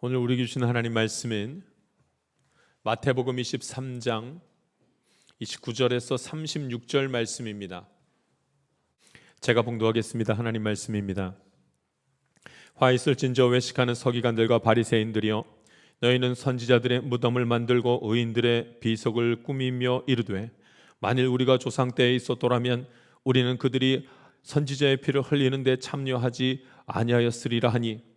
오늘 우리에게 주신 하나님 말씀은 마태복음 23장 29절에서 36절 말씀입니다. 제가 봉독하겠습니다. 하나님 말씀입니다. 화 있을진저 외식하는 서기관들과 바리새인들이여, 너희는 선지자들의 무덤을 만들고 의인들의 비석을 꾸미며 이르되, 만일 우리가 조상 때에 있었더라면 우리는 그들이 선지자의 피를 흘리는 데 참여하지 아니하였으리라 하니,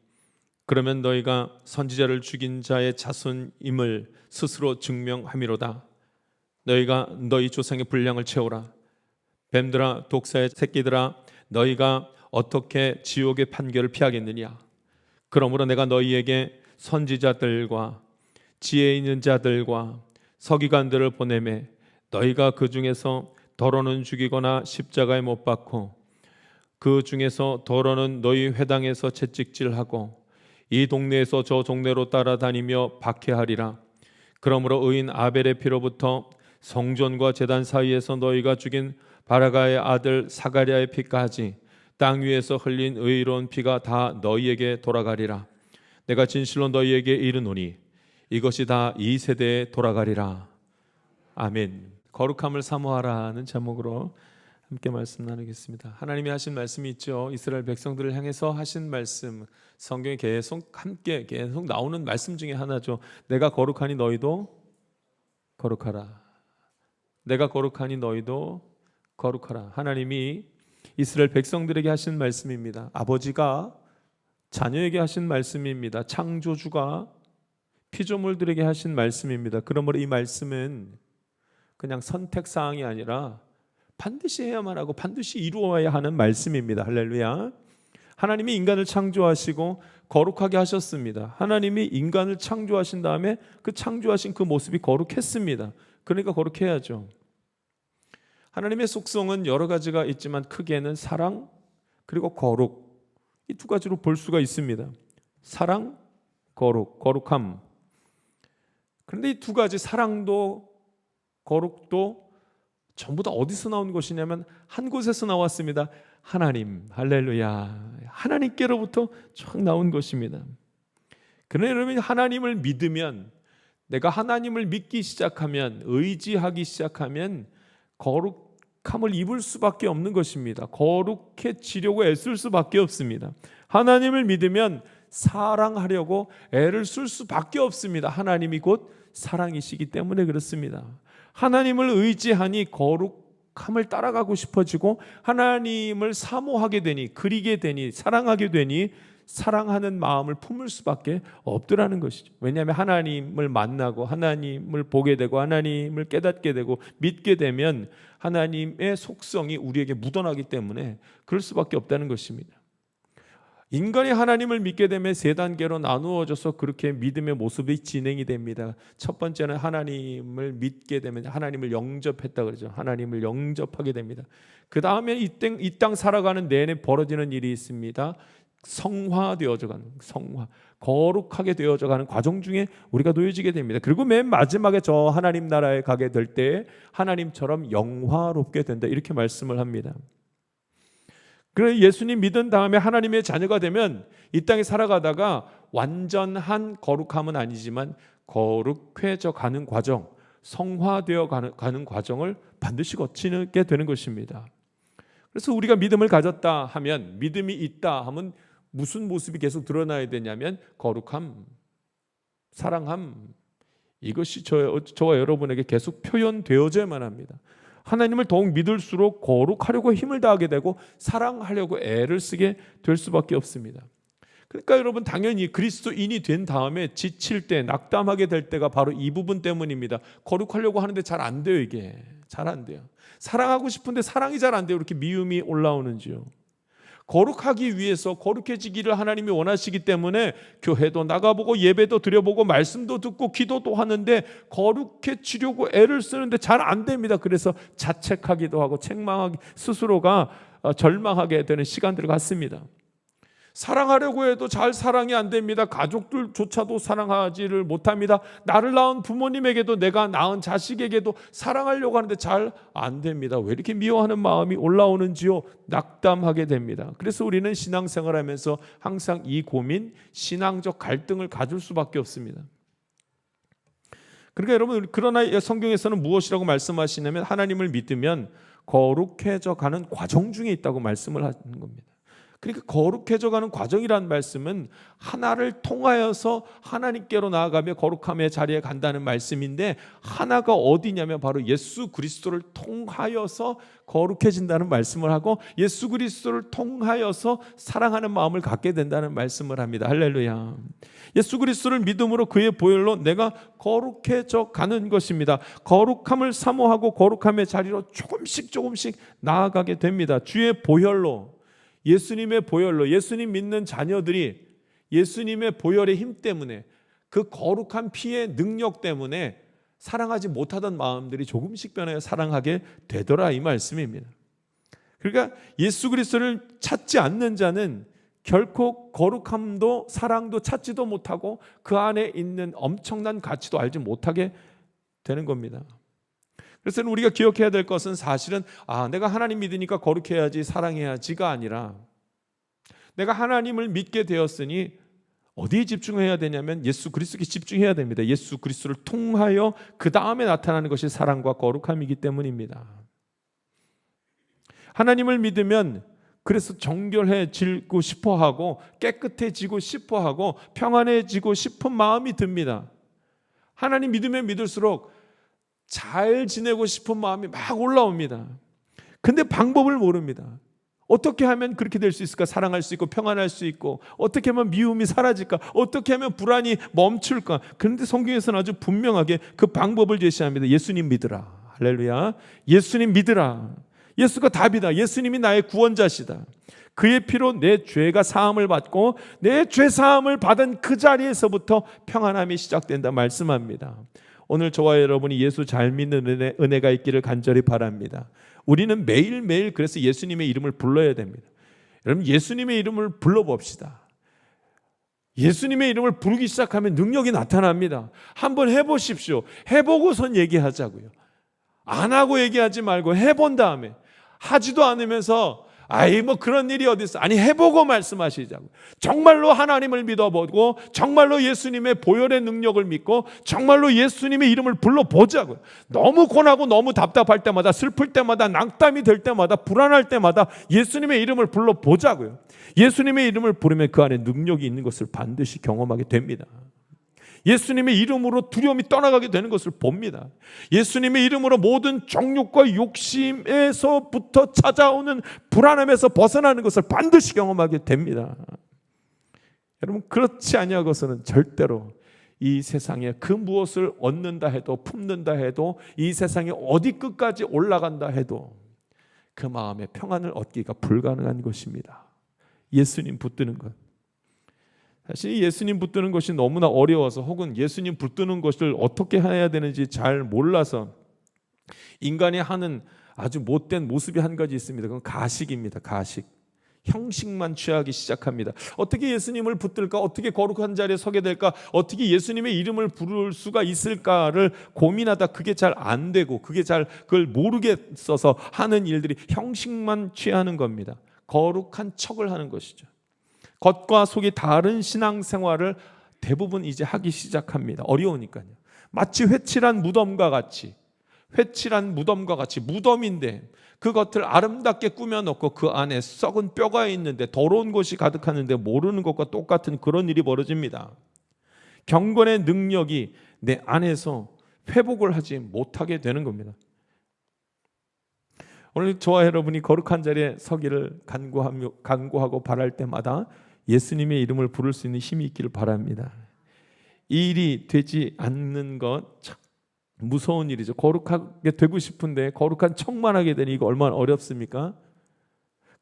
그러면 너희가 선지자를 죽인 자의 자손임을 스스로 증명함이로다. 너희가 너희 조상의 분량을 채우라. 뱀들아, 독사의 새끼들아, 너희가 어떻게 지옥의 판결을 피하겠느냐. 그러므로 내가 너희에게 선지자들과 지혜 있는 자들과 서기관들을 보내매 너희가 그 중에서 더러는 죽이거나 십자가에 못 박고, 그 중에서 더러는 너희 회당에서 채찍질하고 이 동네에서 저 동네로 따라다니며 박해하리라. 그러므로 의인 아벨의 피로부터 성전과 제단 사이에서 너희가 죽인 바라가의 아들 사가랴의 피까지 땅 위에서 흘린 의로운 피가 다 너희에게 돌아가리라. 내가 진실로 너희에게 이르노니 이것이 다 이 세대에 돌아가리라. 아멘. 거룩함을 사모하라는 제목으로 함께 말씀 나누겠습니다. 하나님이 하신 말씀이 있죠. 이스라엘 백성들을 향해서 하신 말씀, 성경에 계속 나오는 말씀 중에 하나죠. 내가 거룩하니 너희도 거룩하라. 내가 거룩하니 너희도 거룩하라. 하나님이 이스라엘 백성들에게 하신 말씀입니다. 아버지가 자녀에게 하신 말씀입니다. 창조주가 피조물들에게 하신 말씀입니다. 그러므로 이 말씀은 그냥 선택사항이 아니라 반드시 해야만 하고 반드시 이루어야 하는 말씀입니다. 할렐루야. 하나님이 인간을 창조하시고 거룩하게 하셨습니다. 하나님이 인간을 창조하신 다음에 그 창조하신 그 모습이 거룩했습니다. 그러니까 거룩해야죠. 하나님의 속성은 여러 가지가 있지만 크게는 사랑 그리고 거룩, 이 두 가지로 볼 수가 있습니다. 사랑, 거룩함. 그런데 이 두 가지, 사랑도 거룩도 전부 다 어디서 나온 것이냐면 한 곳에서 나왔습니다. 하나님, 할렐루야. 하나님께로부터 쫙 나온 것입니다. 그러나 여러분, 하나님을 믿으면, 내가 하나님을 믿기 시작하면, 의지하기 시작하면 거룩함을 입을 수밖에 없는 것입니다. 거룩해지려고 애쓸 수밖에 없습니다. 하나님을 믿으면 사랑하려고 애를 쓸 수밖에 없습니다. 하나님이 곧 사랑이시기 때문에 그렇습니다. 하나님을 의지하니 거룩함을 따라가고 싶어지고, 하나님을 사모하게 되니, 그리게 되니, 사랑하게 되니 사랑하는 마음을 품을 수밖에 없더라는 것이죠. 왜냐하면 하나님을 만나고 하나님을 보게 되고 하나님을 깨닫게 되고 믿게 되면 하나님의 속성이 우리에게 묻어나기 때문에 그럴 수밖에 없다는 것입니다. 인간이 하나님을 믿게 되면 세 단계로 나누어져서 그렇게 믿음의 모습이 진행이 됩니다. 첫 번째는 하나님을 믿게 되면 하나님을 영접했다 그러죠. 하나님을 영접하게 됩니다. 그 다음에 이 땅 살아가는 내내 벌어지는 일이 있습니다. 성화되어져가는, 거룩하게 되어져가는 과정 중에 우리가 놓여지게 됩니다. 그리고 맨 마지막에 저 하나님 나라에 가게 될 때 하나님처럼 영화롭게 된다, 이렇게 말씀을 합니다. 그래서 예수님 믿은 다음에 하나님의 자녀가 되면 이 땅에 살아가다가 완전한 거룩함은 아니지만 거룩해져 가는 과정, 성화되어 가는 과정을 반드시 거치게 되는 것입니다. 그래서 우리가 믿음을 가졌다 하면, 믿음이 있다 하면 무슨 모습이 계속 드러나야 되냐면 거룩함, 사랑함, 이것이 저와 여러분에게 계속 표현되어져야만 합니다. 하나님을 더욱 믿을수록 거룩하려고 힘을 다하게 되고 사랑하려고 애를 쓰게 될 수밖에 없습니다. 그러니까 여러분, 당연히 그리스도인이 된 다음에 지칠 때, 낙담하게 될 때가 바로 이 부분 때문입니다. 거룩하려고 하는데 잘 안 돼요. 이게 잘 안 돼요. 사랑하고 싶은데 사랑이 잘 안 돼요. 이렇게 미움이 올라오는지요. 거룩하기 위해서, 거룩해지기를 하나님이 원하시기 때문에 교회도 나가보고 예배도 드려보고 말씀도 듣고 기도도 하는데 거룩해지려고 애를 쓰는데 잘 안 됩니다. 그래서 자책하기도 하고 책망하기, 스스로가 절망하게 되는 시간들을 갖습니다. 사랑하려고 해도 잘 사랑이 안 됩니다. 가족들조차도 사랑하지를 못합니다. 나를 낳은 부모님에게도, 내가 낳은 자식에게도 사랑하려고 하는데 잘 안 됩니다. 왜 이렇게 미워하는 마음이 올라오는지요? 낙담하게 됩니다. 그래서 우리는 신앙생활하면서 항상 이 고민, 신앙적 갈등을 가질 수밖에 없습니다. 그러니까 여러분, 그러나 성경에서는 무엇이라고 말씀하시냐면 하나님을 믿으면 거룩해져 가는 과정 중에 있다고 말씀을 하는 겁니다. 그러니까 거룩해져 가는 과정이라는 말씀은 하나를 통하여서 하나님께로 나아가며 거룩함의 자리에 간다는 말씀인데, 하나가 어디냐면 바로 예수 그리스도를 통하여서 거룩해진다는 말씀을 하고, 예수 그리스도를 통하여서 사랑하는 마음을 갖게 된다는 말씀을 합니다. 할렐루야. 예수 그리스도를 믿음으로 그의 보혈로 내가 거룩해져 가는 것입니다. 거룩함을 사모하고 거룩함의 자리로 조금씩 나아가게 됩니다. 주의 보혈로, 예수님의 보혈로, 예수님 믿는 자녀들이 예수님의 보혈의 힘 때문에, 그 거룩한 피의 능력 때문에 사랑하지 못하던 마음들이 조금씩 변하여 사랑하게 되더라, 이 말씀입니다. 그러니까 예수 그리스도를 찾지 않는 자는 결코 거룩함도 사랑도 찾지도 못하고 그 안에 있는 엄청난 가치도 알지 못하게 되는 겁니다. 그래서 우리가 기억해야 될 것은 사실은 내가 하나님 믿으니까 거룩해야지, 사랑해야지가 아니라, 내가 하나님을 믿게 되었으니 어디에 집중해야 되냐면 예수 그리스도에 집중해야 됩니다. 예수 그리스도를 통하여 그 다음에 나타나는 것이 사랑과 거룩함이기 때문입니다. 하나님을 믿으면 그래서 정결해지고 싶어하고 깨끗해지고 싶어하고 평안해지고 싶은 마음이 듭니다. 하나님 믿으면 믿을수록 잘 지내고 싶은 마음이 막 올라옵니다. 근데 방법을 모릅니다. 어떻게 하면 그렇게 될 수 있을까? 사랑할 수 있고 평안할 수 있고, 어떻게 하면 미움이 사라질까? 어떻게 하면 불안이 멈출까? 그런데 성경에서는 아주 분명하게 그 방법을 제시합니다. 예수님 믿으라. 할렐루야. 예수님 믿으라. 예수가 답이다. 예수님이 나의 구원자시다. 그의 피로 내 죄가 사함을 받고 내 죄 사함을 받은 그 자리에서부터 평안함이 시작된다 말씀합니다. 오늘 저와 여러분이 예수 잘 믿는 은혜가 있기를 간절히 바랍니다. 우리는 매일매일 그래서 예수님의 이름을 불러야 됩니다. 여러분, 예수님의 이름을 불러봅시다. 예수님의 이름을 부르기 시작하면 능력이 나타납니다. 한번 해보십시오. 해보고선 얘기하자고요. 안 하고 얘기하지 말고 해본 다음에, 하지도 않으면서 뭐 그런 일이 어디 있어. 아니, 해보고 말씀하시자고. 정말로 하나님을 믿어보고 정말로 예수님의 보혈의 능력을 믿고 정말로 예수님의 이름을 불러보자고요. 너무 고나고 너무 답답할 때마다, 슬플 때마다, 낙담이 될 때마다, 불안할 때마다 예수님의 이름을 불러보자고요. 예수님의 이름을 부르면 그 안에 능력이 있는 것을 반드시 경험하게 됩니다. 예수님의 이름으로 두려움이 떠나가게 되는 것을 봅니다. 예수님의 이름으로 모든 정욕과 욕심에서부터 찾아오는 불안함에서 벗어나는 것을 반드시 경험하게 됩니다. 여러분, 그렇지 아니하고서는 절대로 이 세상에 그 무엇을 얻는다 해도, 품는다 해도, 이 세상에 어디 끝까지 올라간다 해도 그 마음의 평안을 얻기가 불가능한 것입니다. 예수님 붙드는 것. 사실 예수님 붙드는 것이 너무나 어려워서, 혹은 예수님 붙드는 것을 어떻게 해야 되는지 잘 몰라서 인간이 하는 아주 못된 모습이 한 가지 있습니다. 그건 가식입니다. 가식. 형식만 취하기 시작합니다. 어떻게 예수님을 붙들까? 어떻게 거룩한 자리에 서게 될까? 어떻게 예수님의 이름을 부를 수가 있을까를 고민하다 그게 잘 안 되고, 그걸 모르겠어서 하는 일들이 형식만 취하는 겁니다. 거룩한 척을 하는 것이죠. 겉과 속이 다른 신앙생활을 대부분 이제 하기 시작합니다. 어려우니까요. 마치 회칠한 무덤과 같이, 무덤인데 그 겉을 아름답게 꾸며놓고 그 안에 썩은 뼈가 있는데, 더러운 것이 가득하는데 모르는 것과 똑같은 그런 일이 벌어집니다. 경건의 능력이 내 안에서 회복을 하지 못하게 되는 겁니다. 오늘 저와 여러분이 거룩한 자리에 서기를 간구하고 바랄 때마다 예수님의 이름을 부를 수 있는 힘이 있기를 바랍니다. 이 일이 되지 않는 것 참 무서운 일이죠. 거룩하게 되고 싶은데 거룩한 척만 하게 되니 이거 얼마나 어렵습니까?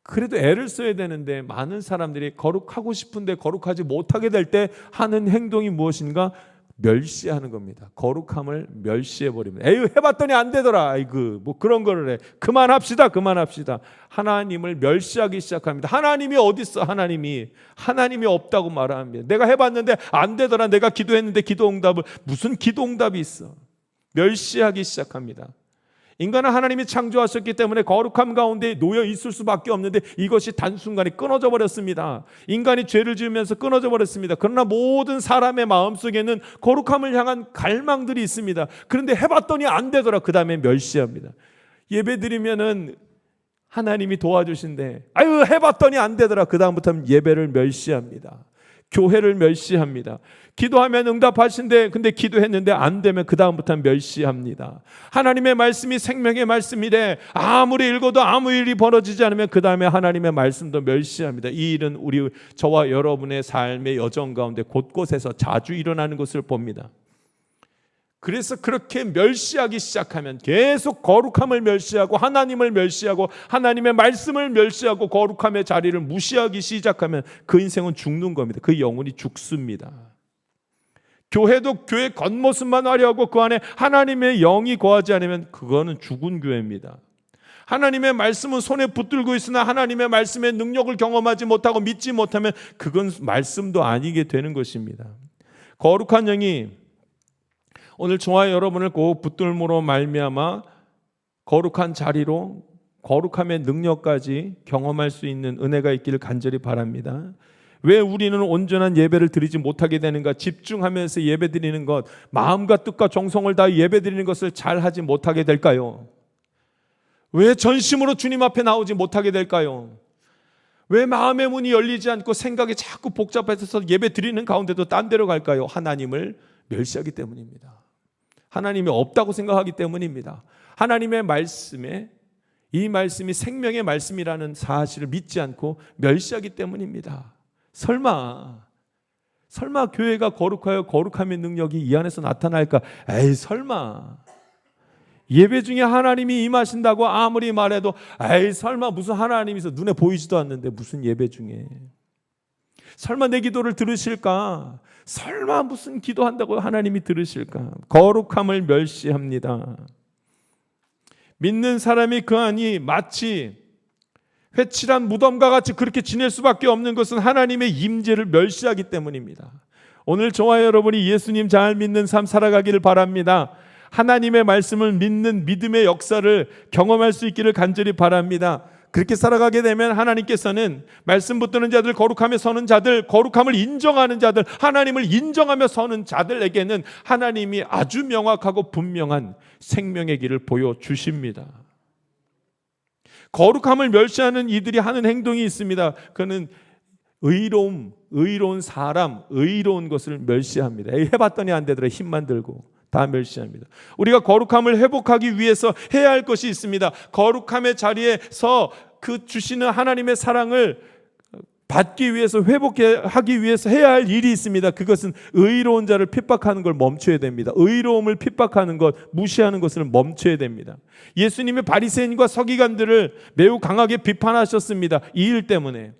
그래도 애를 써야 되는데 많은 사람들이 거룩하고 싶은데 거룩하지 못하게 될 때 하는 행동이 무엇인가? 멸시하는 겁니다. 거룩함을 멸시해버립니다. 에휴, 해봤더니 안 되더라. 아이고, 뭐 그런 거를 해. 그만합시다. 하나님을 멸시하기 시작합니다. 하나님이 어디 있어? 하나님이 없다고 말합니다. 내가 해봤는데 안 되더라. 내가 기도했는데 기도응답을, 무슨 기도응답이 있어? 멸시하기 시작합니다. 인간은 하나님이 창조하셨기 때문에 거룩함 가운데 놓여 있을 수밖에 없는데 이것이 단순간에 끊어져 버렸습니다. 인간이 죄를 지으면서 끊어져 버렸습니다. 그러나 모든 사람의 마음속에는 거룩함을 향한 갈망들이 있습니다. 그런데 해봤더니 안 되더라. 그 다음에 멸시합니다. 예배 드리면은 하나님이 도와주신데 아유, 해봤더니 안 되더라. 그 다음부터는 예배를 멸시합니다. 교회를 멸시합니다. 기도하면 응답하신데 근데 기도했는데 안 되면 그 다음부터는 멸시합니다. 하나님의 말씀이 생명의 말씀이래. 아무리 읽어도 아무 일이 벌어지지 않으면 그 다음에 하나님의 말씀도 멸시합니다. 이 일은 저와 여러분의 삶의 여정 가운데 곳곳에서 자주 일어나는 것을 봅니다. 그래서 그렇게 멸시하기 시작하면 계속 거룩함을 멸시하고 하나님을 멸시하고 하나님의 말씀을 멸시하고 거룩함의 자리를 무시하기 시작하면 그 인생은 죽는 겁니다. 그 영혼이 죽습니다. 교회도 교회 겉모습만 화려하고 그 안에 하나님의 영이 거하지 않으면 그거는 죽은 교회입니다. 하나님의 말씀은 손에 붙들고 있으나 하나님의 말씀의 능력을 경험하지 못하고 믿지 못하면 그건 말씀도 아니게 되는 것입니다. 거룩한 영이 오늘 저와 여러분을 꼭 붙들므로 말미암아 거룩한 자리로 거룩함의 능력까지 경험할 수 있는 은혜가 있기를 간절히 바랍니다. 왜 우리는 온전한 예배를 드리지 못하게 되는가? 집중하면서 예배 드리는 것, 마음과 뜻과 정성을 다해 예배 드리는 것을 잘 하지 못하게 될까요? 왜 전심으로 주님 앞에 나오지 못하게 될까요? 왜 마음의 문이 열리지 않고 생각이 자꾸 복잡해서 예배 드리는 가운데도 딴 데로 갈까요? 하나님을 멸시하기 때문입니다. 하나님이 없다고 생각하기 때문입니다. 하나님의 말씀에 이 말씀이 생명의 말씀이라는 사실을 믿지 않고 멸시하기 때문입니다. 설마 교회가 거룩하여 거룩함의 능력이 이 안에서 나타날까? 에이, 설마. 예배 중에 하나님이 임하신다고 아무리 말해도 에이, 설마 무슨 하나님이서 눈에 보이지도 않는데 무슨 예배 중에. 설마 내 기도를 들으실까? 설마 무슨 기도한다고 하나님이 들으실까? 거룩함을 멸시합니다. 믿는 사람이 그 안이 마치 회칠한 무덤과 같이 그렇게 지낼 수밖에 없는 것은 하나님의 임재를 멸시하기 때문입니다. 오늘 저와 여러분이 예수님 잘 믿는 삶 살아가기를 바랍니다. 하나님의 말씀을 믿는 믿음의 역사를 경험할 수 있기를 간절히 바랍니다. 그렇게 살아가게 되면 하나님께서는 말씀 붙드는 자들, 거룩하며 서는 자들, 거룩함을 인정하는 자들, 하나님을 인정하며 서는 자들에게는 하나님이 아주 명확하고 분명한 생명의 길을 보여주십니다. 거룩함을 멸시하는 이들이 하는 행동이 있습니다. 그는 의로운 사람, 의로운 것을 멸시합니다. 해봤더니 안 되더라. 힘만 들고. 다 멸시합니다. 우리가 거룩함을 회복하기 위해서 해야 할 것이 있습니다. 거룩함의 자리에서 그 주시는 하나님의 사랑을 받기 위해서 회복하기 위해서 해야 할 일이 있습니다. 그것은 의로운 자를 핍박하는 걸 멈춰야 됩니다. 의로움을 핍박하는 것, 무시하는 것을 멈춰야 됩니다. 예수님이 바리새인과 서기관들을 매우 강하게 비판하셨습니다. 이 일 때문에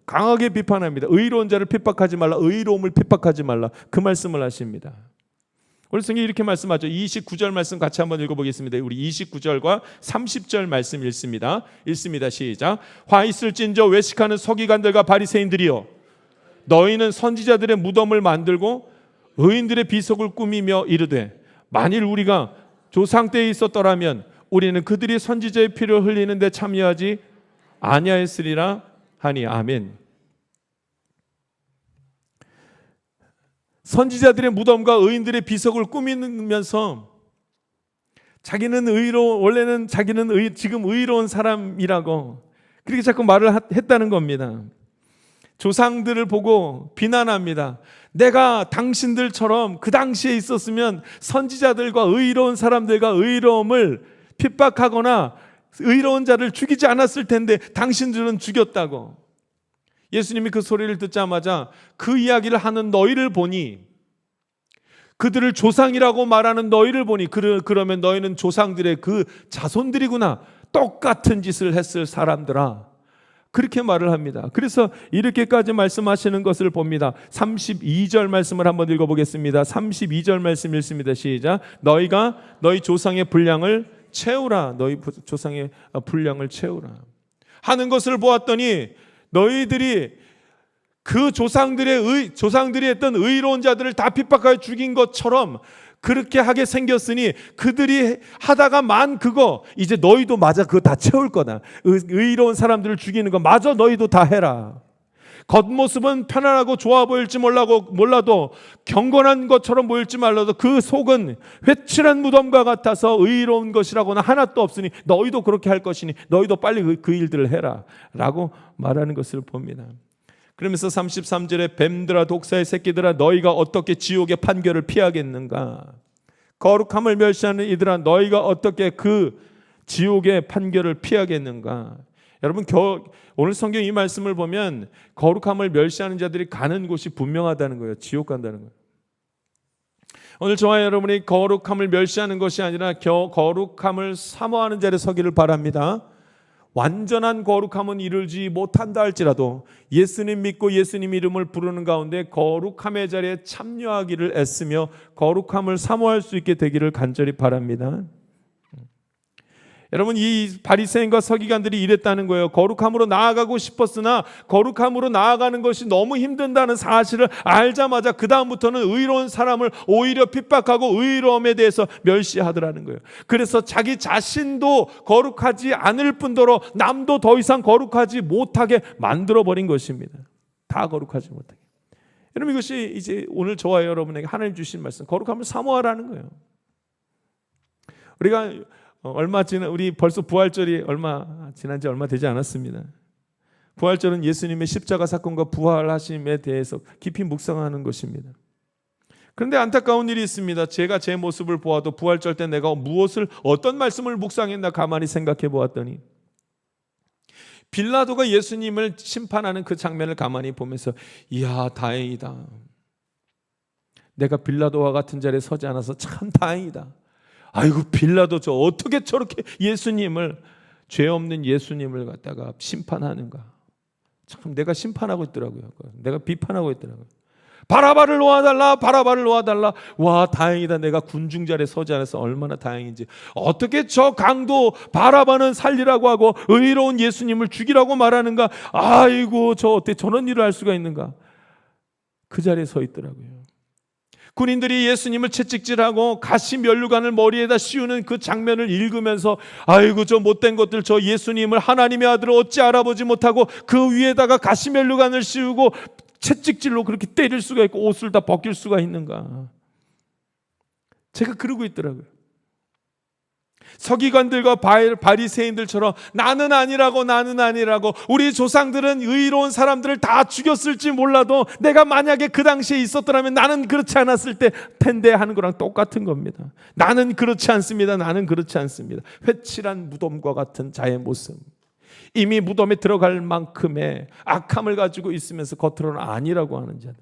강하게 비판합니다. 의로운 자를 핍박하지 말라, 의로움을 핍박하지 말라, 그 말씀을 하십니다. 오늘 성경이 이렇게 말씀하죠. 29절 말씀 같이 한번 읽어보겠습니다. 우리 29절과 30절 말씀 읽습니다. 시작. 화 있을진저 외식하는 서기관들과 바리새인들이여, 너희는 선지자들의 무덤을 만들고 의인들의 비석을 꾸미며 이르되, 만일 우리가 조상 때에 있었더라면 우리는 그들이 선지자의 피를 흘리는 데 참여하지 아니하였으리라 하니. 아멘. 선지자들의 무덤과 의인들의 비석을 꾸미면서 자기는 원래는 자기는 지금 의로운 사람이라고 그렇게 자꾸 말을 했다는 겁니다. 조상들을 보고 비난합니다. 내가 당신들처럼 그 당시에 있었으면 선지자들과 의로운 사람들과 의로움을 핍박하거나 의로운 자를 죽이지 않았을 텐데 당신들은 죽였다고. 예수님이 그 소리를 듣자마자 그 이야기를 하는 너희를 보니, 그들을 조상이라고 말하는 너희를 보니, 그러면 너희는 조상들의 그 자손들이구나, 똑같은 짓을 했을 사람들아 그렇게 말을 합니다. 그래서 이렇게까지 말씀하시는 것을 봅니다. 32절 말씀을 한번 읽어보겠습니다. 32절 말씀 읽습니다. 시작. 너희가 너희 조상의 분량을 채우라. 너희 조상의 분량을 채우라 하는 것을 보았더니, 너희들이 그 조상들이 했던 의로운 자들을 다 핍박하여 죽인 것처럼 그렇게 하게 생겼으니, 그들이 하다가 만 그거 이제 너희도 맞아 그거 다 채울 거다. 의로운 사람들을 죽이는 거 마저 너희도 다 해라. 겉모습은 편안하고 좋아 보일지 몰라도 경건한 것처럼 보일지 말라도 그 속은 회칠한 무덤과 같아서 의로운 것이라고는 하나도 없으니 너희도 그렇게 할 것이니 너희도 빨리 그 일들을 해라 라고 말하는 것을 봅니다. 그러면서 33절에 뱀들아 독사의 새끼들아 너희가 어떻게 지옥의 판결을 피하겠는가? 거룩함을 멸시하는 이들아 너희가 어떻게 그 지옥의 판결을 피하겠는가? 여러분, 오늘 성경 이 말씀을 보면 거룩함을 멸시하는 자들이 가는 곳이 분명하다는 거예요. 지옥 간다는 거예요. 오늘 저와 여러분이 거룩함을 멸시하는 것이 아니라 거룩함을 사모하는 자리에 서기를 바랍니다. 완전한 거룩함은 이루지 못한다 할지라도 예수님 믿고 예수님 이름을 부르는 가운데 거룩함의 자리에 참여하기를 애쓰며 거룩함을 사모할 수 있게 되기를 간절히 바랍니다. 여러분, 이 바리새인과 서기관들이 이랬다는 거예요. 거룩함으로 나아가고 싶었으나 거룩함으로 나아가는 것이 너무 힘든다는 사실을 알자마자 그 다음부터는 의로운 사람을 오히려 핍박하고 의로움에 대해서 멸시하더라는 거예요. 그래서 자기 자신도 거룩하지 않을 뿐더러 남도 더 이상 거룩하지 못하게 만들어버린 것입니다. 다 거룩하지 못하게. 여러분, 이것이 이제 오늘 저와 여러분에게 하나님 주신 말씀, 거룩함을 사모하라는 거예요. 우리가 우리 벌써 부활절이 지난 지 얼마 되지 않았습니다. 부활절은 예수님의 십자가 사건과 부활하심에 대해서 깊이 묵상하는 것입니다. 그런데 안타까운 일이 있습니다. 제가 제 모습을 보아도 부활절 때 내가 어떤 말씀을 묵상했나 가만히 생각해 보았더니, 빌라도가 예수님을 심판하는 그 장면을 가만히 보면서 이야, 다행이다. 내가 빌라도와 같은 자리에 서지 않아서 참 다행이다. 아이고, 빌라도 저 어떻게 저렇게 죄 없는 예수님을 갖다가 심판하는가. 참 내가 심판하고 있더라고요. 내가 비판하고 있더라고요. 바라바를 놓아달라. 와, 다행이다. 내가 군중 자리에 서지 않아서 얼마나 다행인지. 어떻게 저 강도 바라바는 살리라고 하고 의로운 예수님을 죽이라고 말하는가. 아이고, 저 어떻게 저런 일을 할 수가 있는가. 그 자리에 서 있더라고요. 군인들이 예수님을 채찍질하고 가시 면류관을 머리에다 씌우는 그 장면을 읽으면서 아이고, 저 못된 것들, 저 예수님을 하나님의 아들을 어찌 알아보지 못하고 그 위에다가 가시 면류관을 씌우고 채찍질로 그렇게 때릴 수가 있고 옷을 다 벗길 수가 있는가. 제가 그러고 있더라고요. 서기관들과 바리새인들처럼 나는 아니라고 우리 조상들은 의로운 사람들을 다 죽였을지 몰라도 내가 만약에 그 당시에 있었더라면 나는 그렇지 않았을 텐데 하는 거랑 똑같은 겁니다. 나는 그렇지 않습니다. 회칠한 무덤과 같은 자의 모습, 이미 무덤에 들어갈 만큼의 악함을 가지고 있으면서 겉으로는 아니라고 하는 자들,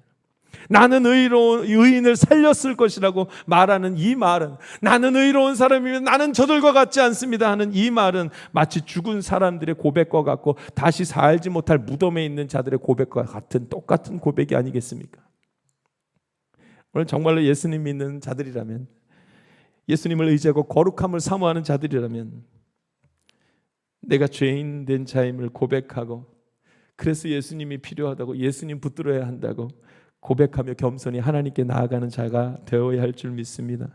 나는 의인을 살렸을 것이라고 말하는 이 말은, 나는 의로운 사람이면 나는 저들과 같지 않습니다 하는 이 말은 마치 죽은 사람들의 고백과 같고 다시 살지 못할 무덤에 있는 자들의 고백과 같은 똑같은 고백이 아니겠습니까? 오늘 정말로 예수님 믿는 자들이라면, 예수님을 의지하고 거룩함을 사모하는 자들이라면, 내가 죄인 된 자임을 고백하고 그래서 예수님이 필요하다고, 예수님 붙들어야 한다고 고백하며 겸손히 하나님께 나아가는 자가 되어야 할 줄 믿습니다.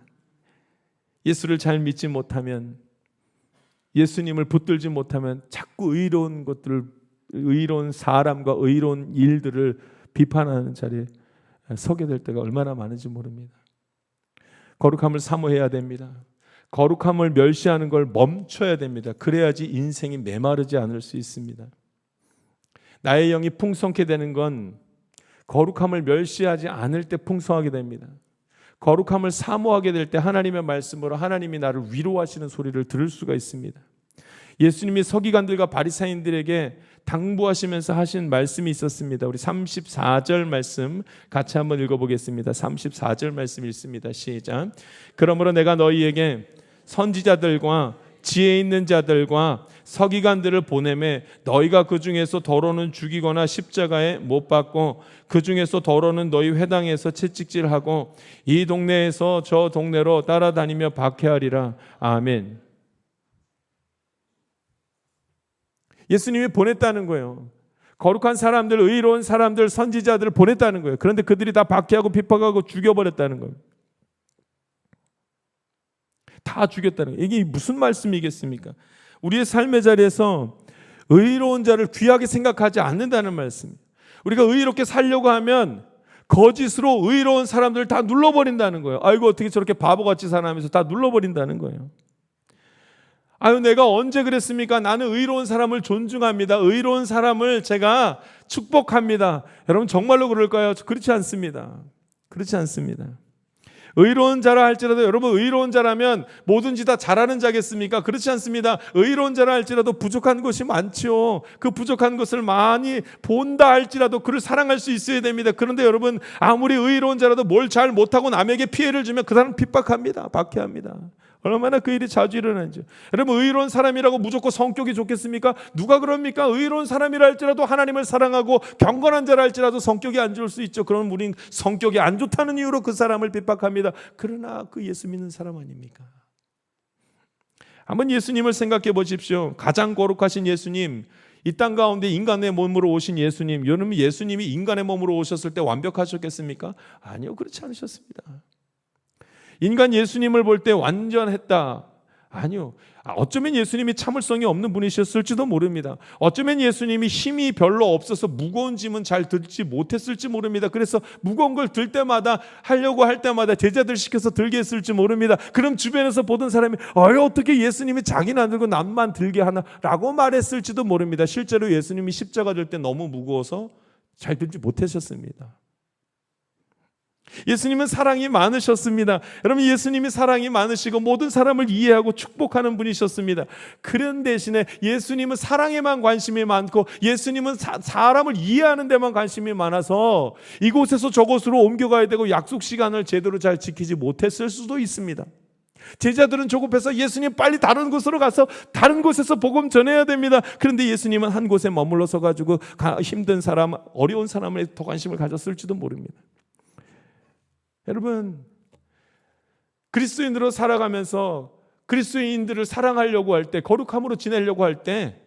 예수를 잘 믿지 못하면, 예수님을 붙들지 못하면 자꾸 의로운 사람과 의로운 일들을 비판하는 자리에 서게 될 때가 얼마나 많은지 모릅니다. 거룩함을 사모해야 됩니다. 거룩함을 멸시하는 걸 멈춰야 됩니다. 그래야지 인생이 메마르지 않을 수 있습니다. 나의 영이 풍성케 되는 건 거룩함을 멸시하지 않을 때 풍성하게 됩니다. 거룩함을 사모하게 될 때 하나님의 말씀으로 하나님이 나를 위로하시는 소리를 들을 수가 있습니다. 예수님이 서기관들과 바리새인들에게 당부하시면서 하신 말씀이 있었습니다. 우리 34절 말씀 같이 한번 읽어보겠습니다. 34절 말씀 읽습니다. 시작. 그러므로 내가 너희에게 선지자들과 지혜 있는 자들과 서기관들을 보내매 너희가 그 중에서 더러는 죽이거나 십자가에 못 박고 그 중에서 더러는 너희 회당에서 채찍질하고 이 동네에서 저 동네로 따라다니며 박해하리라. 아멘. 예수님이 보냈다는 거예요. 거룩한 사람들, 의로운 사람들, 선지자들을 보냈다는 거예요. 그런데 그들이 다 박해하고 핍박하고 죽여버렸다는 거예요. 다 죽였다는 거예요. 이게 무슨 말씀이겠습니까? 우리의 삶의 자리에서 의로운 자를 귀하게 생각하지 않는다는 말씀. 우리가 의롭게 살려고 하면 거짓으로 의로운 사람들을 다 눌러버린다는 거예요. 아이고 어떻게 저렇게 바보같이 사나면서 다 눌러버린다는 거예요. 아유 내가 언제 그랬습니까? 나는 의로운 사람을 존중합니다. 의로운 사람을 제가 축복합니다. 여러분 정말로 그럴까요? 그렇지 않습니다. 그렇지 않습니다. 의로운 자라 할지라도 여러분 의로운 자라면 뭐든지 다 잘하는 자겠습니까? 그렇지 않습니다. 의로운 자라 할지라도 부족한 것이 많죠. 그 부족한 것을 많이 본다 할지라도 그를 사랑할 수 있어야 됩니다. 그런데 여러분 아무리 의로운 자라도 뭘 잘 못하고 남에게 피해를 주면 그 사람 핍박합니다. 박해합니다. 얼마나 그 일이 자주 일어나죠. 여러분 의로운 사람이라고 무조건 성격이 좋겠습니까? 누가 그럽니까? 의로운 사람이라 할지라도 하나님을 사랑하고 경건한 자라 할지라도 성격이 안 좋을 수 있죠. 그럼 우린 성격이 안 좋다는 이유로 그 사람을 핍박합니다. 그러나 그 예수 믿는 사람 아닙니까? 한번 예수님을 생각해 보십시오. 가장 거룩하신 예수님, 이 땅 가운데 인간의 몸으로 오신 예수님, 여러분 예수님이 인간의 몸으로 오셨을 때 완벽하셨겠습니까? 아니요, 그렇지 않으셨습니다. 인간 예수님을 볼 때 완전했다. 아니요. 어쩌면 예수님이 참을성이 없는 분이셨을지도 모릅니다. 어쩌면 예수님이 힘이 별로 없어서 무거운 짐은 잘 들지 못했을지 모릅니다. 그래서 무거운 걸 들 때마다 하려고 할 때마다 제자들 시켜서 들게 했을지 모릅니다. 그럼 주변에서 보던 사람이 어떻게 예수님이 자기는 안 들고 남만 들게 하나 라고 말했을지도 모릅니다. 실제로 예수님이 십자가 들 때 너무 무거워서 잘 들지 못하셨습니다. 예수님은 사랑이 많으셨습니다. 여러분 예수님이 사랑이 많으시고 모든 사람을 이해하고 축복하는 분이셨습니다. 그런 대신에 예수님은 사랑에만 관심이 많고 예수님은 사람을 이해하는 데만 관심이 많아서 이곳에서 저곳으로 옮겨가야 되고 약속 시간을 제대로 잘 지키지 못했을 수도 있습니다. 제자들은 조급해서 예수님 빨리 다른 곳으로 가서 다른 곳에서 복음 전해야 됩니다. 그런데 예수님은 한 곳에 머물러서 가지고 힘든 사람, 어려운 사람에 더 관심을 가졌을지도 모릅니다. 여러분 그리스도인으로 살아가면서 그리스도인들을 사랑하려고 할 때, 거룩함으로 지내려고 할 때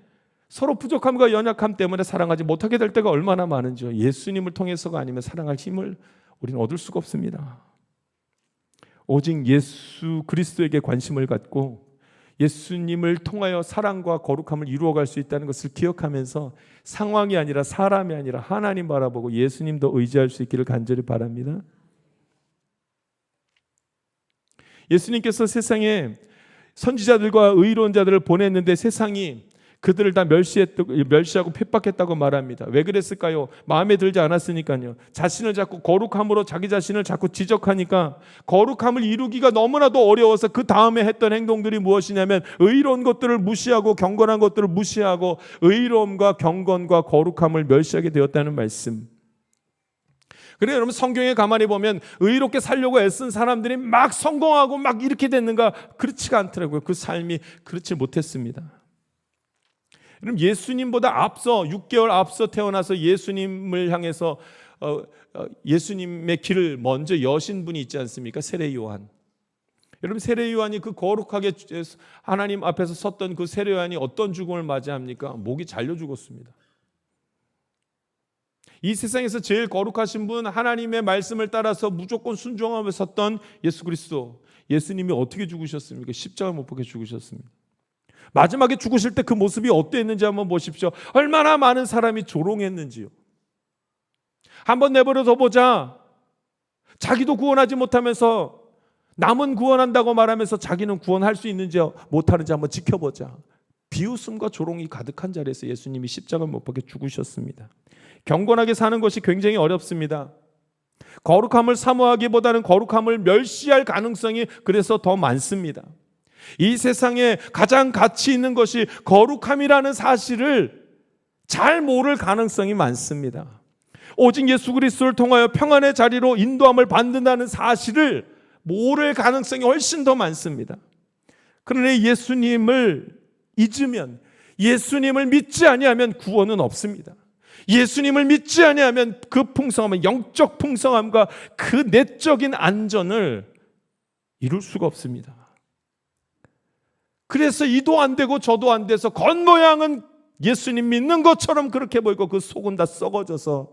서로 부족함과 연약함 때문에 사랑하지 못하게 될 때가 얼마나 많은지요. 예수님을 통해서가 아니면 사랑할 힘을 우리는 얻을 수가 없습니다. 오직 예수 그리스도에게 관심을 갖고 예수님을 통하여 사랑과 거룩함을 이루어갈 수 있다는 것을 기억하면서 상황이 아니라 사람이 아니라 하나님 바라보고 예수님도 의지할 수 있기를 간절히 바랍니다. 예수님께서 세상에 선지자들과 의로운 자들을 보냈는데 세상이 그들을 다 멸시하고 핍박했다고 말합니다. 왜 그랬을까요? 마음에 들지 않았으니까요. 자신을 자꾸 거룩함으로 자기 자신을 자꾸 지적하니까 거룩함을 이루기가 너무나도 어려워서 그 다음에 했던 행동들이 무엇이냐면 의로운 것들을 무시하고 경건한 것들을 무시하고 의로움과 경건과 거룩함을 멸시하게 되었다는 말씀. 그래 여러분 성경에 가만히 보면 의롭게 살려고 애쓴 사람들이 막 성공하고 막 이렇게 됐는가? 그렇지가 않더라고요. 그 삶이 그렇지 못했습니다. 여러분 예수님보다 앞서 6개월 앞서 태어나서 예수님을 향해서 예수님의 길을 먼저 여신 분이 있지 않습니까? 세례 요한. 여러분 세례 요한이 그 거룩하게 하나님 앞에서 섰던 그 세례 요한이 어떤 죽음을 맞이합니까? 목이 잘려 죽었습니다. 이 세상에서 제일 거룩하신 분, 하나님의 말씀을 따라서 무조건 순종하며 섰던 예수 그리스도, 예수님이 어떻게 죽으셨습니까? 십자가 못 박혀 죽으셨습니다. 마지막에 죽으실 때 그 모습이 어땠는지 한번 보십시오. 얼마나 많은 사람이 조롱했는지요. 한번 내버려 둬보자. 자기도 구원하지 못하면서 남은 구원한다고 말하면서 자기는 구원할 수 있는지 못하는지 한번 지켜보자. 비웃음과 조롱이 가득한 자리에서 예수님이 십자가 못 박혀 죽으셨습니다. 경건하게 사는 것이 굉장히 어렵습니다. 거룩함을 사모하기보다는 거룩함을 멸시할 가능성이 그래서 더 많습니다. 이 세상에 가장 가치 있는 것이 거룩함이라는 사실을 잘 모를 가능성이 많습니다. 오직 예수 그리스도를 통하여 평안의 자리로 인도함을 받는다는 사실을 모를 가능성이 훨씬 더 많습니다. 그러나 예수님을 잊으면, 예수님을 믿지 아니하면 구원은 없습니다. 예수님을 믿지 아니하면 그 풍성함은, 영적 풍성함과 그 내적인 안전을 이룰 수가 없습니다. 그래서 이도 안 되고 저도 안 돼서 겉모양은 예수님 믿는 것처럼 그렇게 보이고 그 속은 다 썩어져서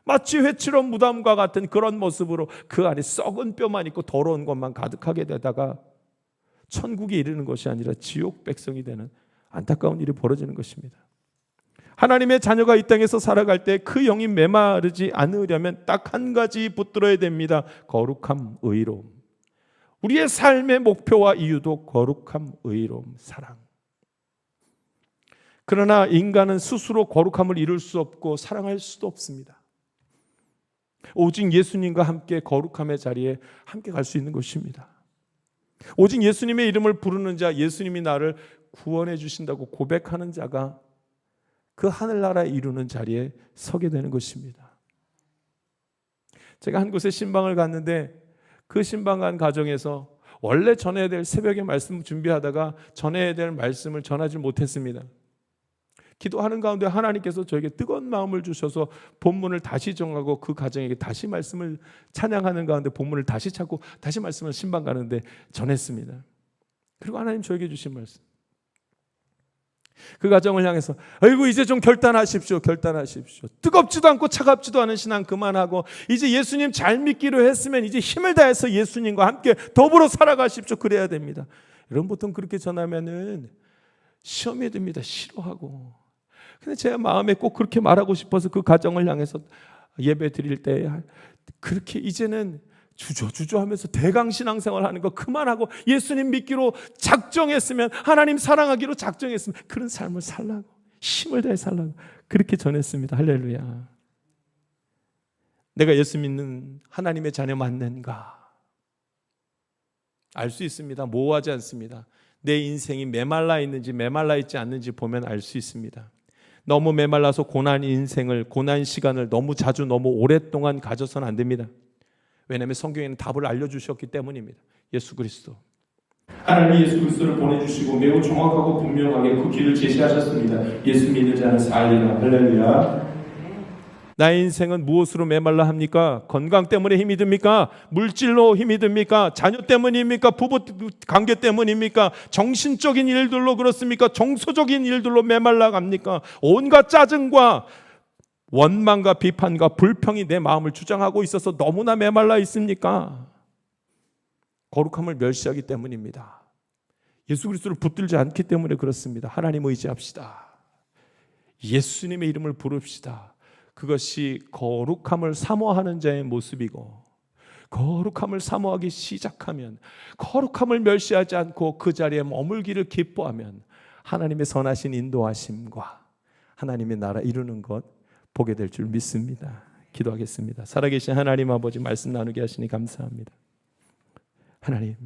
마치 회칠한 무덤과 같은 그런 모습으로 그 안에 썩은 뼈만 있고 더러운 것만 가득하게 되다가 천국에 이르는 것이 아니라 지옥 백성이 되는 안타까운 일이 벌어지는 것입니다. 하나님의 자녀가 이 땅에서 살아갈 때 그 영이 메마르지 않으려면 딱 한 가지 붙들어야 됩니다. 거룩함, 의로움. 우리의 삶의 목표와 이유도 거룩함, 의로움, 사랑. 그러나 인간은 스스로 거룩함을 이룰 수 없고 사랑할 수도 없습니다. 오직 예수님과 함께 거룩함의 자리에 함께 갈 수 있는 것입니다. 오직 예수님의 이름을 부르는 자, 예수님이 나를 구원해 주신다고 고백하는 자가 그 하늘나라에 이루는 자리에 서게 되는 것입니다. 제가 한 곳에 신방을 갔는데 그 신방 간 가정에서 원래 전해야 될 새벽에 말씀 준비하다가 전해야 될 말씀을 전하지 못했습니다. 기도하는 가운데 하나님께서 저에게 뜨거운 마음을 주셔서 본문을 다시 정하고 그 가정에게 다시 말씀을 찬양하는 가운데 본문을 다시 찾고 다시 말씀을 신방 가는데 전했습니다. 그리고 하나님 저에게 주신 말씀, 그 가정을 향해서 아이고 이제 좀 결단하십시오. 뜨겁지도 않고 차갑지도 않은 신앙 그만하고 이제 예수님 잘 믿기로 했으면 이제 힘을 다해서 예수님과 함께 더불어 살아가십시오. 그래야 됩니다. 여러분 보통 그렇게 전하면은 시험에 듭니다. 싫어하고. 근데 제 마음에 꼭 그렇게 말하고 싶어서 그 가정을 향해서 예배 드릴 때 그렇게 이제는 주저하면서 대강신앙생활 하는 거 그만하고 예수님 믿기로 작정했으면, 하나님 사랑하기로 작정했으면 그런 삶을 살라고, 힘을 다해 살라고 그렇게 전했습니다. 할렐루야. 내가 예수 믿는 하나님의 자녀 맞는가 알 수 있습니다. 모호하지 않습니다. 내 인생이 메말라 있는지 메말라 있지 않는지 보면 알 수 있습니다. 너무 메말라서 고난 인생을, 고난 시간을 너무 자주 너무 오랫동안 가져서는 안 됩니다. 왜냐하면 성경에는 답을 알려주셨기 때문입니다. 예수 그리스도, 하나님이 예수 그리스도를 보내주시고 매우 정확하고 분명하게 그 길을 제시하셨습니다. 예수 믿는 자는 살리라. 할렐루야. 나의 인생은 무엇으로 메말라 합니까? 건강 때문에 힘이 듭니까? 물질로 힘이 듭니까? 자녀 때문입니까? 부부 관계 때문입니까? 정신적인 일들로 그렇습니까? 정서적인 일들로 메말라 갑니까? 온갖 짜증과 원망과 비판과 불평이 내 마음을 주장하고 있어서 너무나 메말라 있습니까? 거룩함을 멸시하기 때문입니다. 예수 그리스도를 붙들지 않기 때문에 그렇습니다. 하나님 의지합시다. 예수님의 이름을 부릅시다. 그것이 거룩함을 사모하는 자의 모습이고, 거룩함을 사모하기 시작하면, 거룩함을 멸시하지 않고 그 자리에 머물기를 기뻐하면 하나님의 선하신 인도하심과 하나님의 나라 이루는 것 보게 될 줄 믿습니다. 기도하겠습니다. 살아계신 하나님 아버지, 말씀 나누게 하시니 감사합니다. 하나님,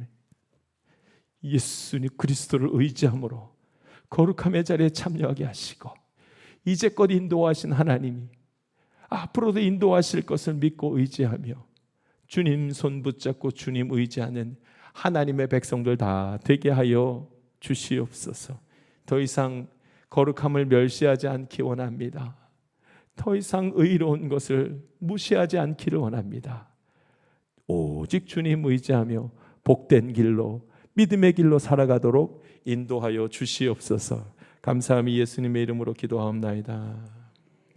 예수님 그리스도를 의지함으로 거룩함의 자리에 참여하게 하시고, 이제껏 인도하신 하나님이 앞으로도 인도하실 것을 믿고 의지하며 주님 손 붙잡고 주님 의지하는 하나님의 백성들 다 되게 하여 주시옵소서. 더 이상 거룩함을 멸시하지 않기 원합니다. 더 이상 의로운 것을 무시하지 않기를 원합니다. 오직 주님 의지하며 복된 길로, 믿음의 길로 살아가도록 인도하여 주시옵소서. 감사함이 예수님의 이름으로 기도하옵나이다.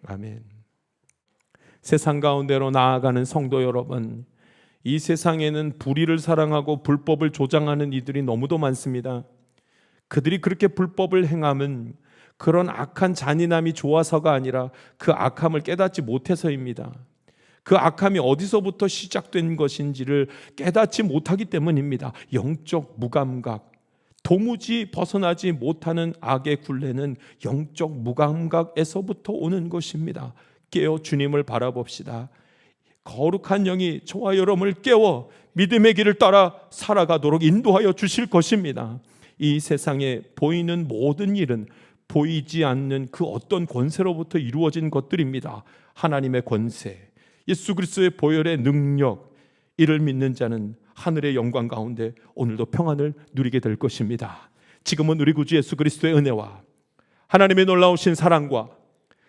아멘. 세상 가운데로 나아가는 성도 여러분, 이 세상에는 불의를 사랑하고 불법을 조장하는 이들이 너무도 많습니다. 그들이 그렇게 불법을 행함은 그런 악한 잔인함이 좋아서가 아니라 그 악함을 깨닫지 못해서입니다. 그 악함이 어디서부터 시작된 것인지를 깨닫지 못하기 때문입니다. 영적 무감각, 도무지 벗어나지 못하는 악의 굴레는 영적 무감각에서부터 오는 것입니다. 깨어 주님을 바라봅시다. 거룩한 영이 저와 여러분을 깨워 믿음의 길을 따라 살아가도록 인도하여 주실 것입니다. 이 세상에 보이는 모든 일은 보이지 않는 그 어떤 권세로부터 이루어진 것들입니다. 하나님의 권세, 예수 그리스도의 보혈의 능력, 이를 믿는 자는 하늘의 영광 가운데 오늘도 평안을 누리게 될 것입니다. 지금은 우리 구주 예수 그리스도의 은혜와 하나님의 놀라우신 사랑과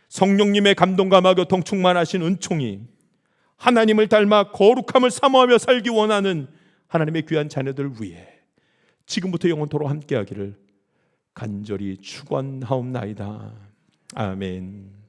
성령님의 감동과 교통 충만하신 은총이 하나님을 닮아 거룩함을 사모하며 살기 원하는 하나님의 귀한 자녀들 위해 지금부터 영원토록 함께하기를 간절히 축원하옵나이다. 아멘.